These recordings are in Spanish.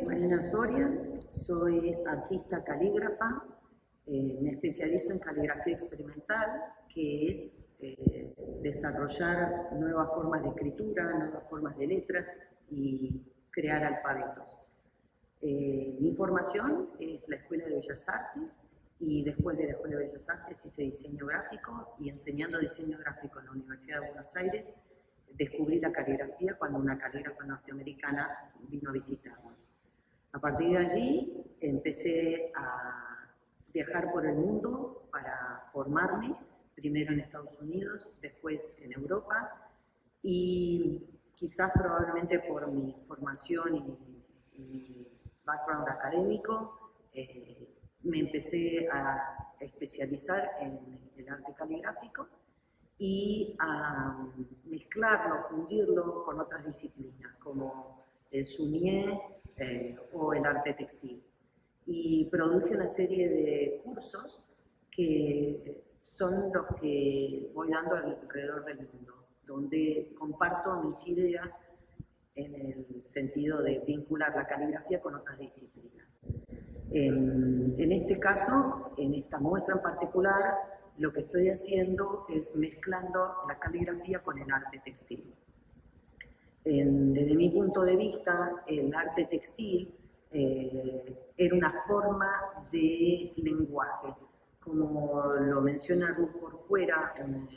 Marina Soria, soy artista calígrafa, me especializo en caligrafía experimental, que es desarrollar nuevas formas de escritura, nuevas formas de letras y crear alfabetos. Mi formación es la Escuela de Bellas Artes y después de la Escuela de Bellas Artes hice diseño gráfico y enseñando diseño gráfico en la Universidad de Buenos Aires descubrí la caligrafía cuando una calígrafa norteamericana vino a visitarnos. A partir de allí empecé a viajar por el mundo para formarme, primero en Estados Unidos, después en Europa, y quizás probablemente por mi formación y mi background académico, me empecé a especializar en el arte caligráfico y a mezclarlo, fundirlo con otras disciplinas, como el soumillé o el arte textil. Y produje una serie de cursos que son los que voy dando alrededor del mundo, donde comparto mis ideas en el sentido de vincular la caligrafía con otras disciplinas. En este caso, en esta muestra en particular, lo que estoy haciendo es mezclando la caligrafía con el arte textil. Desde mi punto de vista, el arte textil era una forma de lenguaje. Como lo menciona Ruth Corcuera, una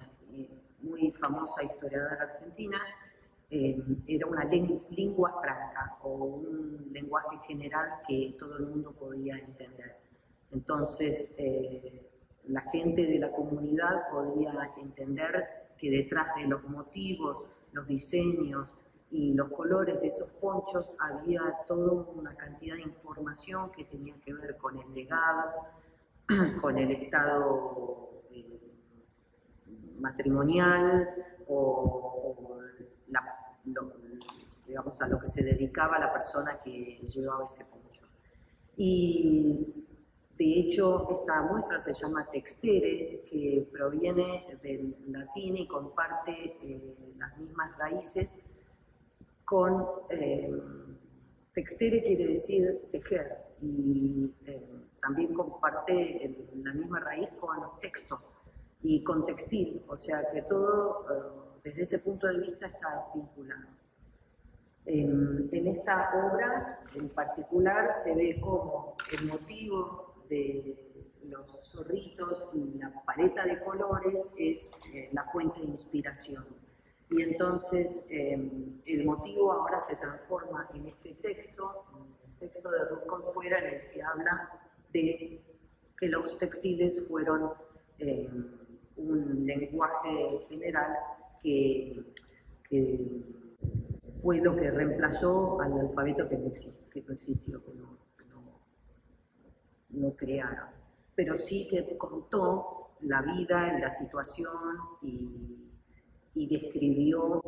muy famosa historiadora argentina, era una lengua franca o un lenguaje general que todo el mundo podía entender. Entonces, la gente de la comunidad podía entender que detrás de los motivos, los diseños y los colores de esos ponchos había toda una cantidad de información que tenía que ver con el legado, con el estado matrimonial o digamos, a lo que se dedicaba la persona que llevaba ese poncho. Y de hecho, esta muestra se llama Textere, que proviene del latín y comparte las mismas raíces con textere quiere decir tejer y también comparte la misma raíz con texto y con textil, o sea que todo desde ese punto de vista está vinculado. En esta obra en particular se ve como el motivo de los zorritos y la paleta de colores es la fuente de inspiración. Y entonces el motivo ahora se transforma en este texto, el texto de Ruth Corcuera, en el que habla de que los textiles fueron un lenguaje general que fue lo que reemplazó al alfabeto que no existió, que no crearon. Pero sí que contó la vida y la situación y describió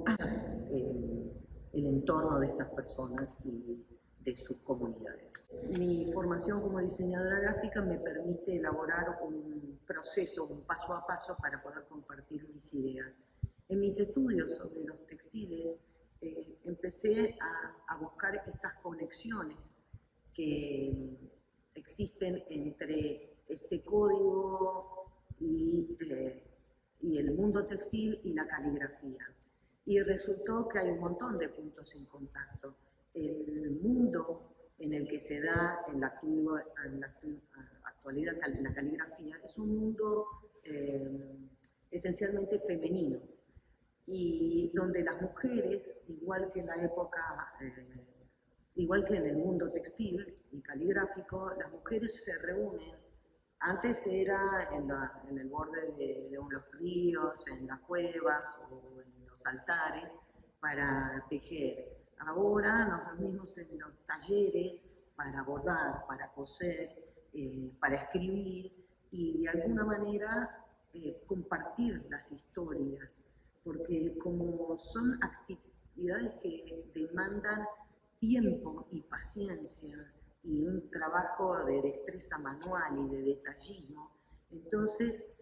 el entorno de estas personas y de sus comunidades. Mi formación como diseñadora gráfica me permite elaborar un proceso, un paso a paso para poder compartir mis ideas. En mis estudios sobre los textiles empecé a buscar estas conexiones que existen entre este código y el mundo textil y la caligrafía. Y resultó que hay un montón de puntos en contacto. El mundo en el que se da en la actualidad la caligrafía es un mundo esencialmente femenino y donde las mujeres, igual que en la época, igual que en el mundo textil y caligráfico, las mujeres se reúnen. Antes era en el borde de los ríos, en las cuevas o en los altares para tejer. Ahora nos reunimos en los talleres para bordar, para coser, para escribir y de alguna manera compartir las historias, porque como son actividades que demandan tiempo y paciencia y un trabajo de destreza manual y de detallismo, entonces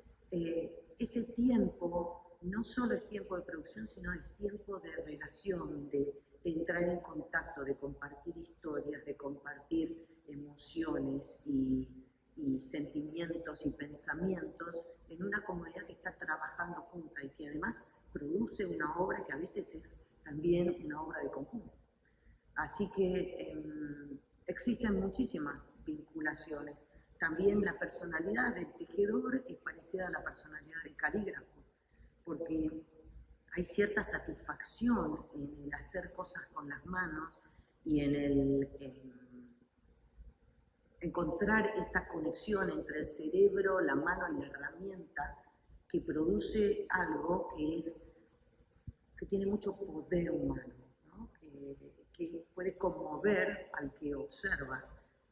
ese tiempo no solo es tiempo de producción, sino es tiempo de relación, de entrar en contacto, de compartir historias, de compartir emociones y sentimientos y pensamientos en una comunidad que está trabajando junta y que además produce una obra que a veces es también una obra de conjunto. Así que existen muchísimas vinculaciones. También la personalidad del tejedor es parecida a la personalidad del calígrafo, porque hay cierta satisfacción en el hacer cosas con las manos y en encontrar esta conexión entre el cerebro, la mano y la herramienta que produce algo que tiene mucho poder humano, ¿no? que puede conmover al que observa.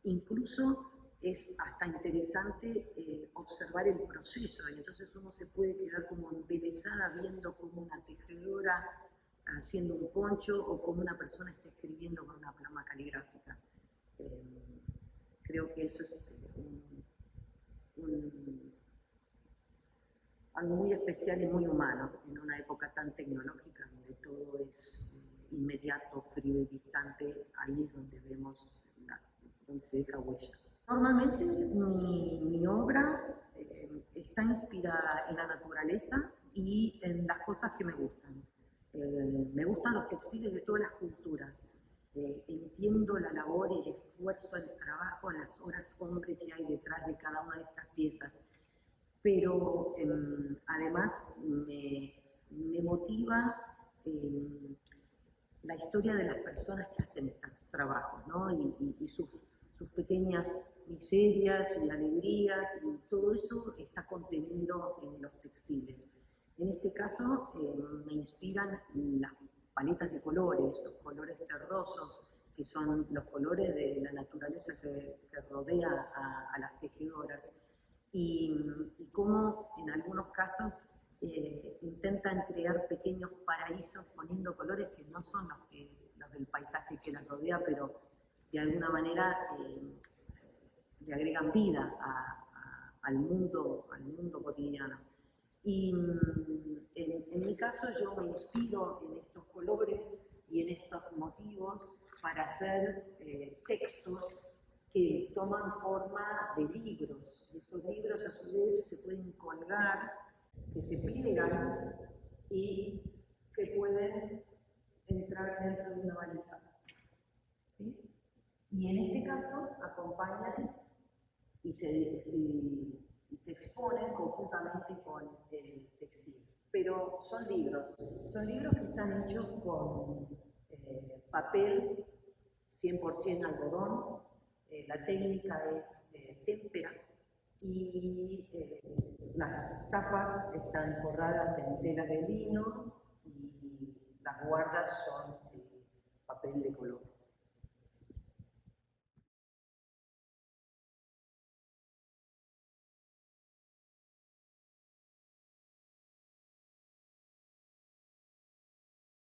Incluso es hasta interesante observar el proceso, y entonces uno se puede quedar como embelesada viendo cómo una tejedora haciendo un poncho o cómo una persona está escribiendo con una pluma caligráfica. Creo que eso es algo muy especial y muy humano en una época tan tecnológica donde todo es inmediato, frío y distante. Ahí es donde vemos, donde se deja huella. Normalmente mi obra está inspirada en la naturaleza y en las cosas que me gustan. Me gustan los textiles de todas las culturas. Entiendo la labor, el esfuerzo, el trabajo, las horas hombre que hay detrás de cada una de estas piezas. Pero además me motiva la historia de las personas que hacen estos trabajos, ¿no? Y sus pequeñas miserias y alegrías, y todo eso está contenido en los textiles. En este caso me inspiran las paletas de colores, los colores terrosos, que son los colores de la naturaleza que rodea a las tejedoras, y cómo en algunos casos intentan crear pequeños paraísos poniendo colores que no son los del paisaje que las rodea, pero de alguna manera le agregan vida al mundo cotidiano. Y en mi caso yo me inspiro en estos colores y en estos motivos para hacer textos que toman forma de libros. Estos libros a su vez se pueden colgar, que se pliegan y que pueden entrar dentro de una valija. ¿Sí? Y en este caso acompañan y se exponen conjuntamente con el textil. Pero son libros que están hechos con papel 100% algodón, la técnica es témpera, y las tapas están forradas en tela de lino y las guardas son papel de color.